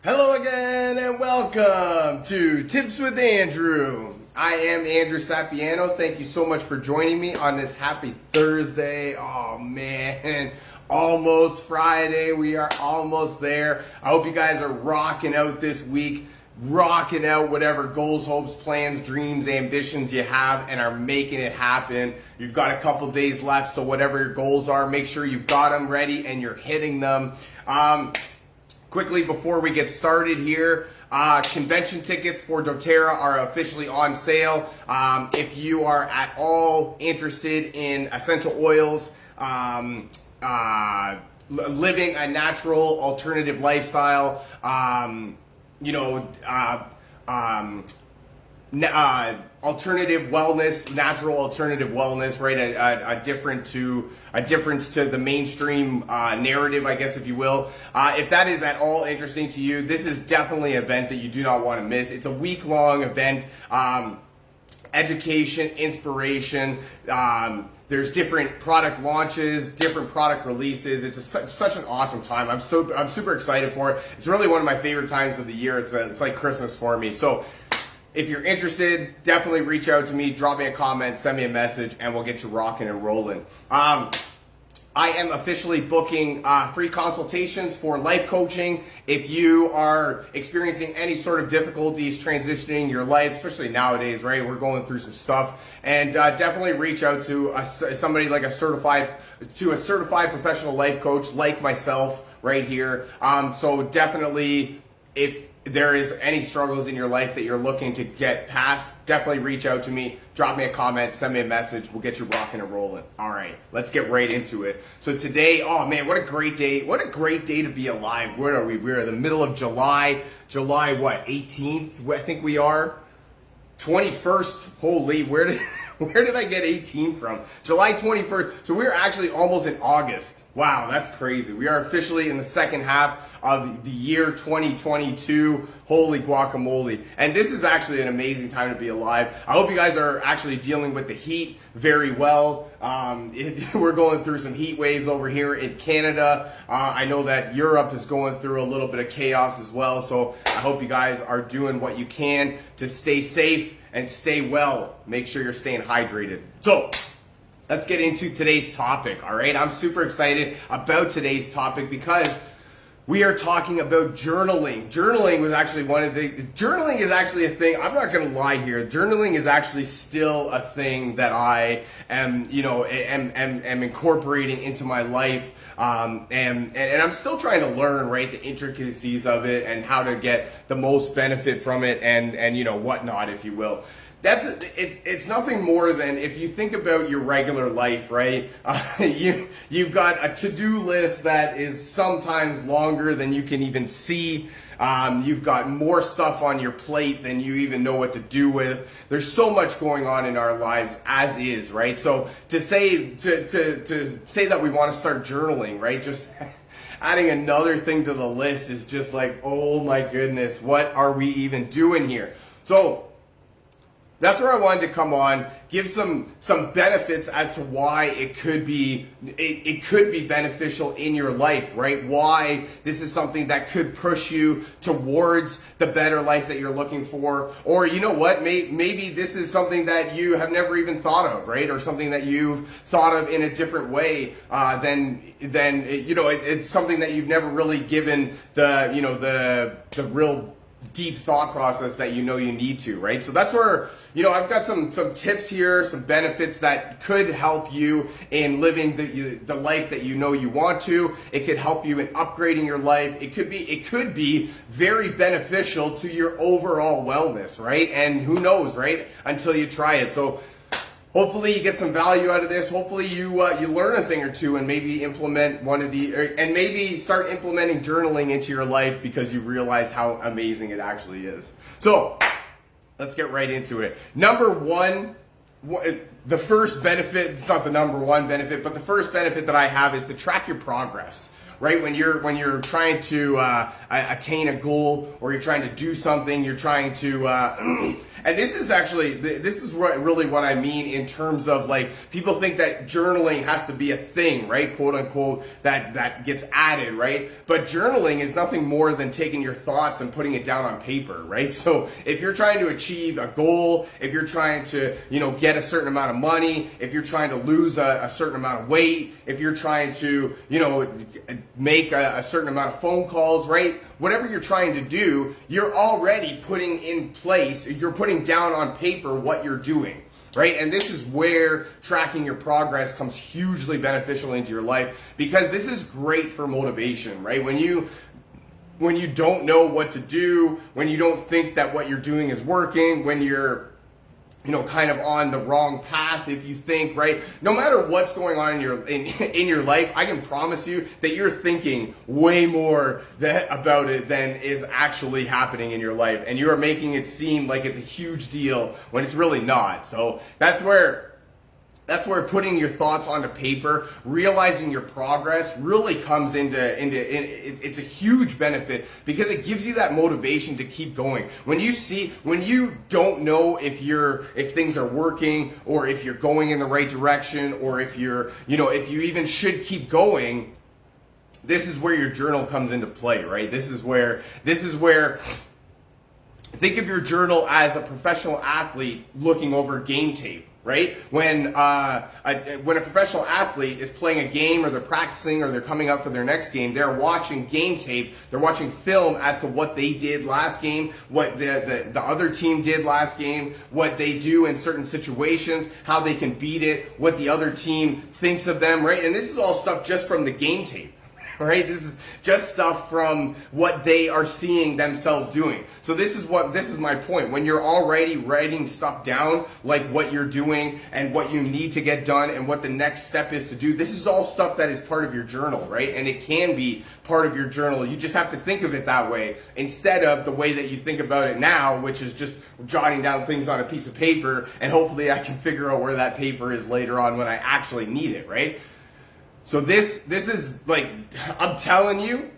Hello again and welcome to Tips with Andrew. I am Andrew Sapiano. Thank you so much for joining me on this happy Thursday. Oh man, almost Friday. We are almost there. I hope you guys are rocking out this week, rocking out whatever goals, hopes, plans, dreams, ambitions you have and are making it happen. You've got a couple days left, so whatever your goals are, make sure you've got them ready and you're hitting them. Quickly, before we get started here, convention tickets for doTERRA are officially on sale. If you are at all interested in essential oils, living a natural alternative lifestyle, alternative wellness, natural alternative wellness, right? A difference to the mainstream narrative, I guess, if you will. If that is at all interesting to you, this is definitely an event that you do not want to miss. It's a week-long event. Education, inspiration. There's different product launches, different product releases. It's such an awesome time. I'm super excited for it. It's really one of my favorite times of the year. It's like Christmas for me. So if you're interested, definitely reach out to me, drop me a comment, send me a message, and we'll get you rocking and rolling. I am officially booking free consultations for life coaching. If you are experiencing any sort of difficulties transitioning your life, especially nowadays, right? We're going through some stuff, and definitely reach out to somebody like a certified professional life coach like myself right here. So definitely, if there is any struggles in your life that you're looking to get past, definitely reach out to me, drop me a comment, send me a message. We'll get you rocking and rolling. All right, let's get right into it. So today, oh man, what a great day. What a great day to be alive. Where are we? We're in the middle of July. July what, 18th? I think we are. 21st. Holy, where did I get 18 from? July 21st. So we're actually almost in August. Wow, that's crazy. We are officially in the second half of the year 2022. Holy guacamole. And this is actually an amazing time to be alive. I hope you guys are actually dealing with the heat very well. We're going through some heat waves over here in Canada. I know that Europe is going through a little bit of chaos as well. So I hope you guys are doing what you can to stay safe and stay well. Make sure you're staying hydrated. So let's get into today's topic, all right? I'm super excited about today's topic because we are talking about journaling. Journaling is actually a thing. I'm not going to lie here. Journaling is actually still a thing that I am incorporating into my life. And I'm still trying to learn, right, the intricacies of it and how to get the most benefit from it and whatnot, if you will. It's nothing more than, if you think about your regular life, right? You've got a to-do list that is sometimes longer than you can even see. You've got more stuff on your plate than you even know what to do with. There's so much going on in our lives as is, right? So to say that we want to start journaling, right? Just adding another thing to the list is just like, oh my goodness, what are we even doing here? So that's where I wanted to come on, give some benefits as to why it could be beneficial in your life, right? Why this is something that could push you towards the better life that you're looking for, or you know what, maybe this is something that you have never even thought of, right? Or something that you've thought of in a different way than it's something that you've never really given the real deep thought process that you need to, right? So that's where, I've got some tips here, some benefits that could help you in living the life that you want to. It could help you in upgrading your life. It could be very beneficial to your overall wellness, right? And who knows, right? Until you try it. So hopefully you get some value out of this. Hopefully you learn a thing or two and maybe implement and maybe start implementing journaling into your life because you realize how amazing it actually is. So let's get right into it. Number one, the first benefit, it's not the number one benefit, but the first benefit that I have is to track your progress. right? When you're trying to attain a goal, or you're trying to do something, you're trying to and this is really what I mean in terms of, like, people think that journaling has to be a thing, right, quote unquote, that gets added, right? But journaling is nothing more than taking your thoughts and putting it down on paper, right? So if you're trying to achieve a goal, if you're trying to, get a certain amount of money, if you're trying to lose a certain amount of weight, if you're trying to, make a certain amount of phone calls, right? Whatever you're trying to do, you're already putting in place, you're putting down on paper what you're doing, right? And this is where tracking your progress comes hugely beneficial into your life, because this is great for motivation, right? When you don't know what to do, when you don't think that what you're doing is working, when you're kind of on the wrong path, if you think, right? No matter what's going on in your life, I can promise you that you're thinking way more about it than is actually happening in your life, and you are making it seem like it's a huge deal when it's really not. So that's where putting your thoughts onto paper, realizing your progress, really comes into it's a huge benefit, because it gives you that motivation to keep going. When you don't know if things are working, or if you're going in the right direction, or if if you even should keep going, this is where your journal comes into play, right? This is where think of your journal as a professional athlete looking over game tape. Right? When a professional athlete is playing a game, or they're practicing, or they're coming up for their next game, they're watching game tape, they're watching film as to what they did last game, what the other team did last game, what they do in certain situations, how they can beat it, what the other team thinks of them, right? And this is all stuff just from the game tape. Right? This is just stuff from what they are seeing themselves doing. So this is my point. When you're already writing stuff down, like what you're doing and what you need to get done and what the next step is to do, this is all stuff that is part of your journal, right? And it can be part of your journal. You just have to think of it that way, instead of the way that you think about it now, which is just jotting down things on a piece of paper, and hopefully I can figure out where that paper is later on when I actually need it, right? So this is, like, I'm telling you,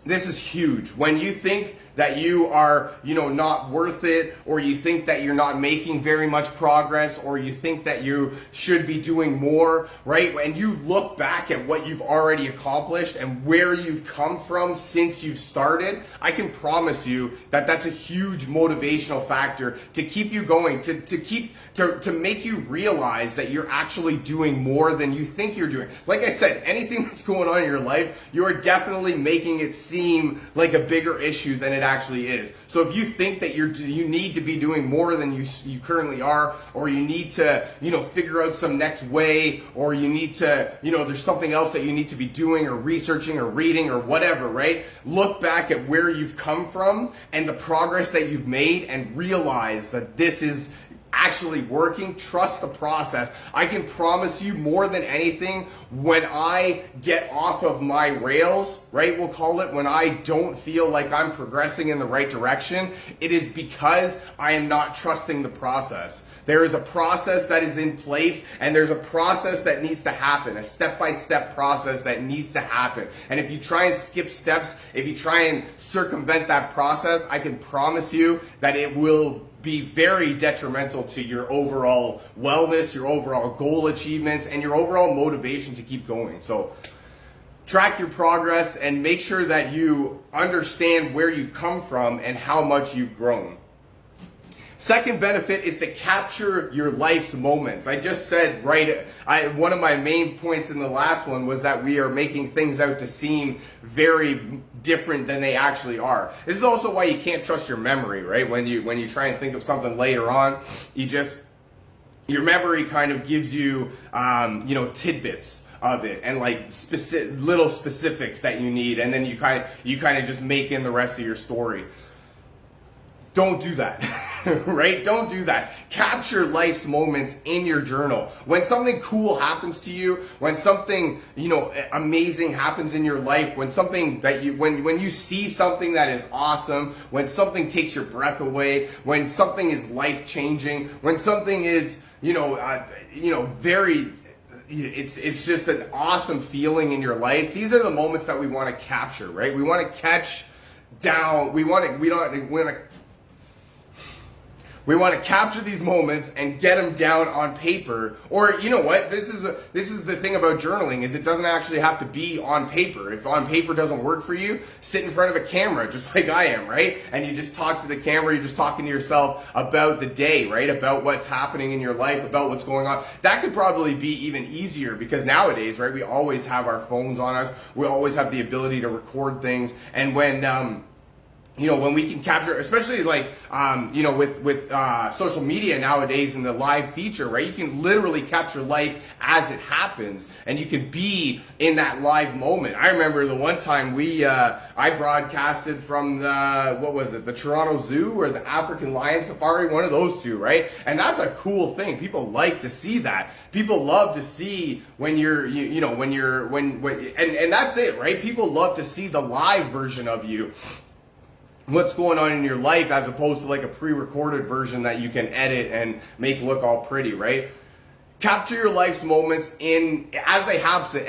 this is huge. When you think that you are, not worth it, or you think that you're not making very much progress, or you think that you should be doing more, right? And you look back at what you've already accomplished and where you've come from since you've started, I can promise you that that's a huge motivational factor to keep you going, to make you realize that you're actually doing more than you think you're doing. Like I said, anything that's going on in your life, you are definitely making it seem like a bigger issue than it actually is. So if you think that you need to be doing more than you currently are, or you need to, figure out some next way, or you need to, there's something else that you need to be doing, or researching, or reading, or whatever, right? Look back at where you've come from and the progress that you've made, and realize that this is actually working. Trust the process. I can promise you, more than anything, when I get off of my rails, right, we'll call it, when I don't feel like I'm progressing in the right direction, it is because I am not trusting the process. There is a process that is in place, and there's a process that needs to happen, a step-by-step process that needs to happen. And if you try and skip steps, if you try and circumvent that process, I can promise you that it will be very detrimental to your overall wellness, your overall goal achievements, and your overall motivation to keep going. So track your progress and make sure that you understand where you've come from and how much you've grown. Second benefit is to capture your life's moments. I just said, right, one of my main points in the last one was that we are making things out to seem very different than they actually are. This is also why you can't trust your memory, right? When you try and think of something later on, your memory kind of gives you, tidbits of it, and like little specifics that you need, and then you kind of just make in the rest of your story. Don't do that, right? Don't do that. Capture life's moments in your journal. When something cool happens to you, when something, amazing happens in your life, when something that when you see something that is awesome, when something takes your breath away, when something is life-changing, when something is, very, it's just an awesome feeling in your life. These are the moments that we want to capture, right? We want to catch down. We want to capture these moments and get them down on paper. Or you know what? This is the thing about journaling, is it doesn't actually have to be on paper. If on paper doesn't work for you, sit in front of a camera just like I am, right? And you just talk to the camera, you're just talking to yourself about the day, right? About what's happening in your life, about what's going on. That could probably be even easier, because nowadays, right, we always have our phones on us. We always have the ability to record things. And when when we can capture, especially like, with social media nowadays and the live feature, right? You can literally capture life as it happens, and you can be in that live moment. I remember the one time I broadcasted from the Toronto Zoo or the African Lion Safari, one of those two, right? And that's a cool thing. People like to see that. People love to see when and that's it, right? People love to see the live version of you, what's going on in your life, as opposed to like a pre-recorded version that you can edit and make look all pretty, right? Capture your life's moments as they happen,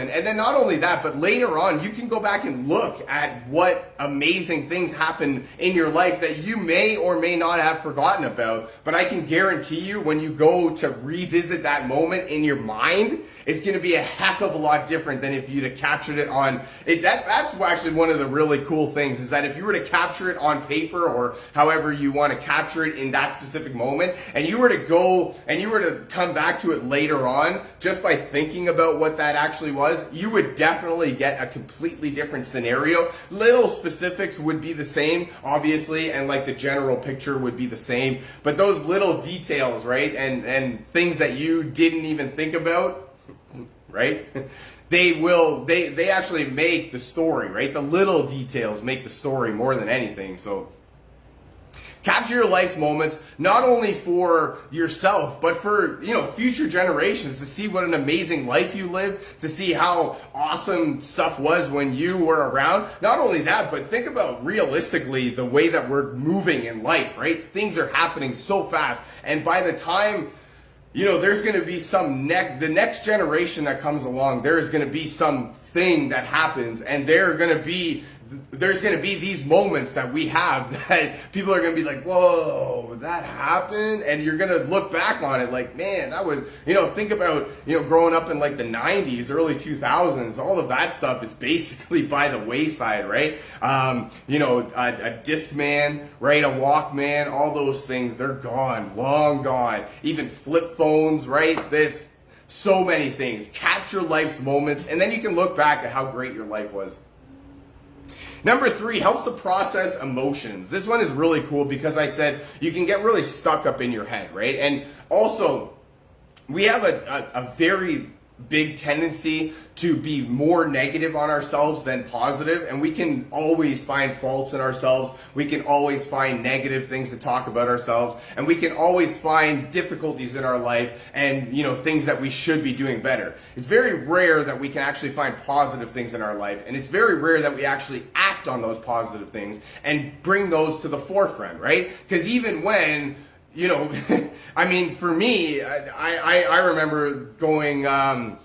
and then not only that, but later on you can go back and look at what amazing things happen in your life that you may or may not have forgotten about. But I can guarantee you, when you go to revisit that moment in your mind, it's going to be a heck of a lot different than if you'd have captured it on it. That's actually one of the really cool things, is that if you were to capture it on paper, or however you want to capture it in that specific moment, and you were to go and you were to come back to it later on, just by thinking about what that actually was, you would definitely get a completely different scenario. Little specifics would be the same, obviously, and like the general picture would be the same, but those little details, right, and things that you didn't even think about, right? They actually make the story, right? The little details make the story more than anything. So capture your life's moments, not only for yourself, but for, future generations, to see what an amazing life you lived, to see how awesome stuff was when you were around. Not only that, but think about realistically the way that we're moving in life, right? Things are happening so fast. And by the time there's going to be the next generation that comes along, there is going to be something that happens, and there's going to be these moments that we have that people are going to be like, whoa, that happened? And you're going to look back on it like, man, that was, think about, growing up in like the 90s, early 2000s, all of that stuff is basically by the wayside, right? A Discman, right? A Walkman, all those things, they're gone, long gone. Even flip phones, right? So many things. Capture life's moments, and then you can look back at how great your life was. Number 3, helps to process emotions. This one is really cool because I said you can get really stuck up in your head, right? And also, we have a very big tendency to be more negative on ourselves than positive, and we can always find faults in ourselves. We can always find negative things to talk about ourselves, and we can always find difficulties in our life and things that we should be doing better. It's very rare that we can actually find positive things in our life, and it's very rare that we actually act on those positive things and bring those to the forefront, right? Because even when for me, I remember going, going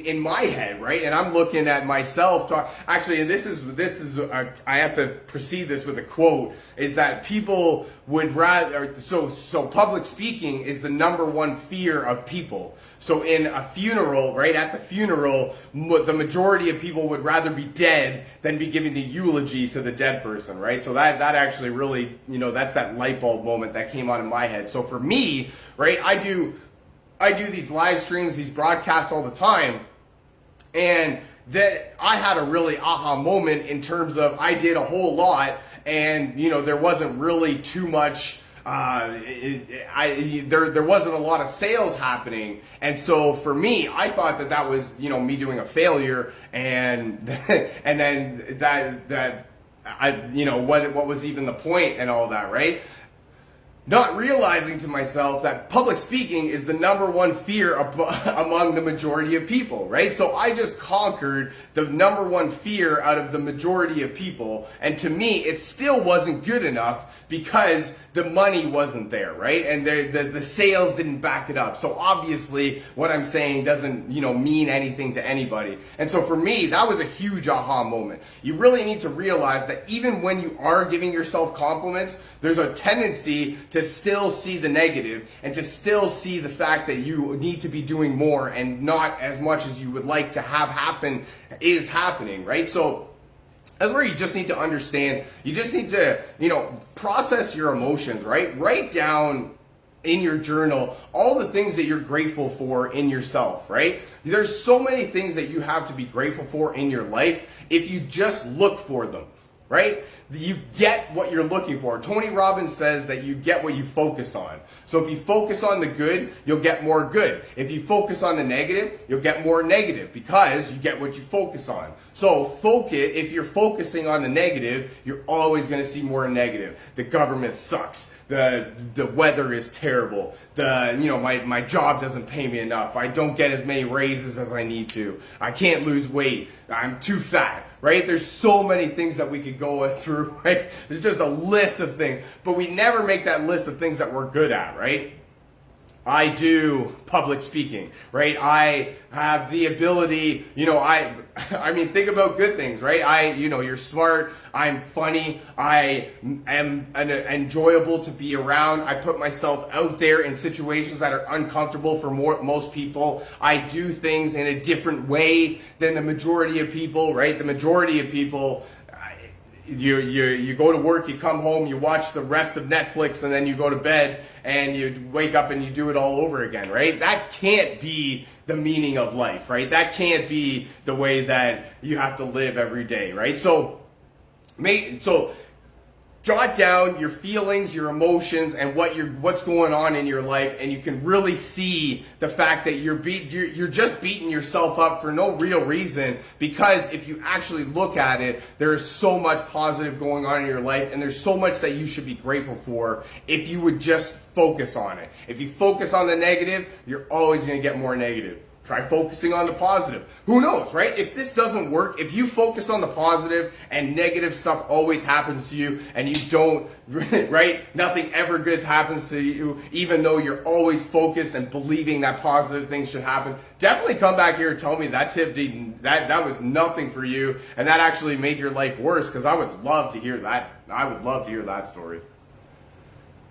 in my head, right? And I'm looking at myself actually, and this is I have to precede this with a quote, is that people would rather, so public speaking is the number one fear of people. So in a funeral, right, at the funeral, the majority of people would rather be dead than be giving the eulogy to the dead person, right? So that actually really, that's that light bulb moment that came on in my head. So for me, right, I do these live streams, these broadcasts all the time, and that I had a really aha moment in terms of I did a whole lot, and there wasn't really too much. There wasn't a lot of sales happening, and so for me, I thought that was me doing a failure, and and then that what was even the point and all that, right? Not realizing to myself that public speaking is the number one fear among the majority of people, right? So I just conquered the number one fear out of the majority of people, and to me, it still wasn't good enough, because the money wasn't there, right? And the sales didn't back it up. So obviously what I'm saying doesn't, mean anything to anybody. And so for me, that was a huge aha moment. You really need to realize that even when you are giving yourself compliments, there's a tendency to still see the negative and to still see the fact that you need to be doing more and not as much as you would like to have happen is happening, right? So that's where you just need to understand, you just need to, process your emotions, right? Write down in your journal all the things that you're grateful for in yourself, right? There's so many things that you have to be grateful for in your life if you just look for them, right? You get what you're looking for. Tony Robbins says that you get what you focus on. So if you focus on the good, you'll get more good. If you focus on the negative, you'll get more negative because you get what you focus on. So if you're focusing on the negative, you're always going to see more negative. The government sucks. The weather is terrible. My job doesn't pay me enough. I don't get as many raises as I need to. I can't lose weight. I'm too fat, right? There's so many things that we could go through, right? There's just a list of things, but we never make that list of things that we're good at, right? I do public speaking, right? I have the ability, I mean, think about good things, right? You're smart. I'm funny. I am enjoyable to be around. I put myself out there in situations that are uncomfortable for most people. I do things in a different way than the majority of people, right? The majority of people, you go to work, you come home, you watch the rest of Netflix, and then you go to bed and you wake up and you do it all over again, right? That can't be the meaning of life, right? That can't be the way that you have to live every day, right? So jot down your feelings, your emotions, and what's going on in your life, and you can really see the fact that you're just beating yourself up for no real reason, because if you actually look at it, there is so much positive going on in your life, and there's so much that you should be grateful for if you would just focus on it. If you focus on the negative, you're always going to get more negative. Try focusing on the positive. Who knows, right? If this doesn't work, if you focus on the positive and negative stuff always happens to you and you don't, right? Nothing ever good happens to you, even though you're always focused and believing that positive things should happen. Definitely come back here and tell me that tip that was nothing for you and that actually made your life worse, because I would love to hear that. I would love to hear that story.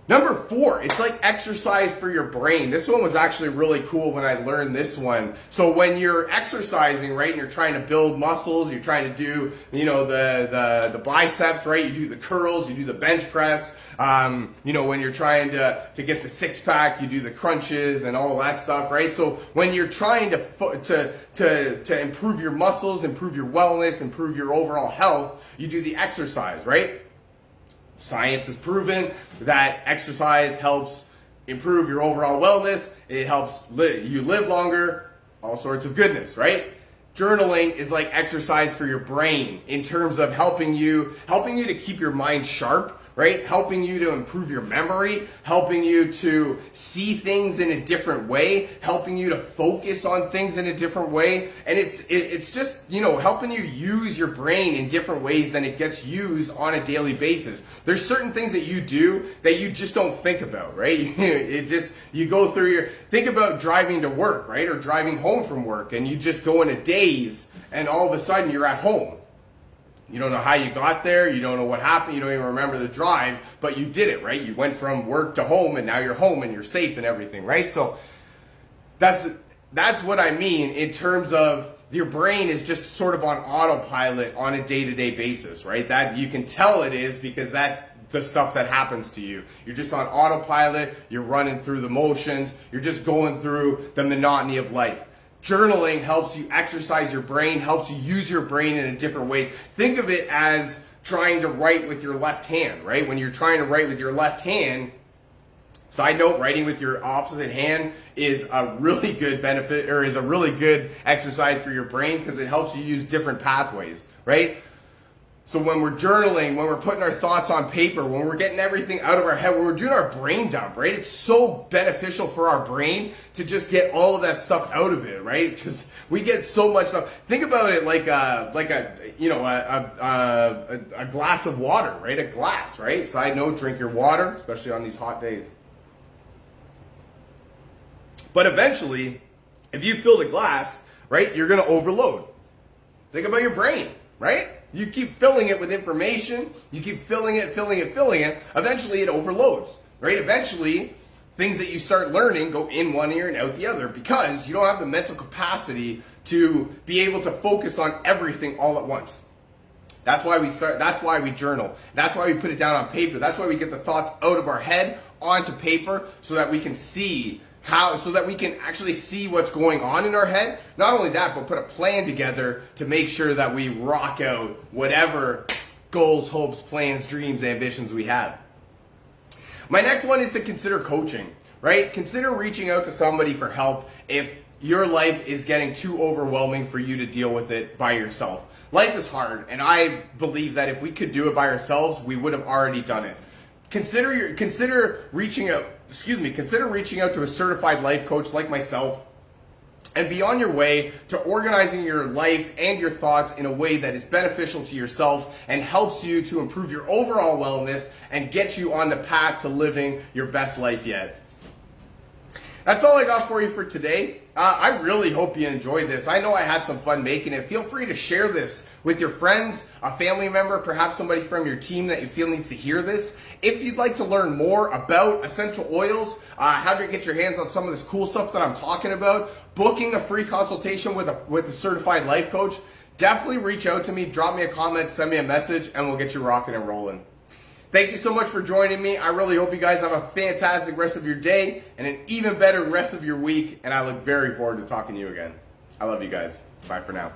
Number 4, it's like exercise for your brain. This one was actually really cool when I learned this one. So when you're exercising, right, and you're trying to build muscles, you're trying to do, the biceps, right? You do the curls, you do the bench press. When you're trying to get the 6-pack, you do the crunches and all that stuff, right? So when you're trying to improve your muscles, improve your wellness, improve your overall health, you do the exercise, right? Science has proven that exercise helps improve your overall wellness. It helps you live longer, all sorts of goodness, right? Journaling is like exercise for your brain in terms of helping you to keep your mind sharp, right? Helping you to improve your memory, helping you to see things in a different way, helping you to focus on things in a different way. And it's just, helping you use your brain in different ways than it gets used on a daily basis. There's certain things that you do that you just don't think about, right? You go through think about driving to work, right? Or driving home from work, and you just go in a daze and all of a sudden you're at home. You don't know how you got there. You don't know what happened. You don't even remember the drive, but you did it, right? You went from work to home, and now you're home and you're safe and everything, right? So that's what I mean in terms of your brain is just sort of on autopilot on a day-to-day basis, right? That you can tell it is because that's the stuff that happens to you. You're just on autopilot. You're running through the motions. You're just going through the monotony of life. Journaling helps you exercise your brain, helps you use your brain in a different way. Think of it as trying to write with your left hand, right? When you're trying to write with your left hand, side note, writing with your opposite hand is a really good benefit, or is a really good exercise for your brain, because it helps you use different pathways, right? So when we're journaling, when we're putting our thoughts on paper, when we're getting everything out of our head, when we're doing our brain dump, right? It's so beneficial for our brain to just get all of that stuff out of it, right? Because we get so much stuff. Think about it like a glass of water, right? A glass, right? Side note, drink your water, especially on these hot days. But eventually, if you fill the glass, right, you're going to overload. Think about your brain, right? You keep filling it with information, you keep filling it. Eventually it overloads, right? Eventually, things that you start learning go in one ear and out the other because you don't have the mental capacity to be able to focus on everything all at once. That's why we journal. That's why we put it down on paper. That's why we get the thoughts out of our head onto paper so that we can actually see what's going on in our head. Not only that, but put a plan together to make sure that we rock out whatever goals, hopes, plans, dreams, ambitions we have. My next one is to consider coaching, right? Consider reaching out to somebody for help if your life is getting too overwhelming for you to deal with it by yourself. Life is hard, and I believe that if we could do it by ourselves, we would have already done it. Consider reaching out to a certified life coach like myself and be on your way to organizing your life and your thoughts in a way that is beneficial to yourself and helps you to improve your overall wellness and get you on the path to living your best life yet. That's all I got for you for today. I really hope you enjoyed this. I know I had some fun making it. Feel free to share this with your friends, a family member, perhaps somebody from your team that you feel needs to hear this. If you'd like to learn more about essential oils, how to get your hands on some of this cool stuff that I'm talking about, booking a free consultation with a certified life coach, definitely reach out to me, drop me a comment, send me a message, and we'll get you rocking and rolling. Thank you so much for joining me. I really hope you guys have a fantastic rest of your day and an even better rest of your week. And I look very forward to talking to you again. I love you guys. Bye for now.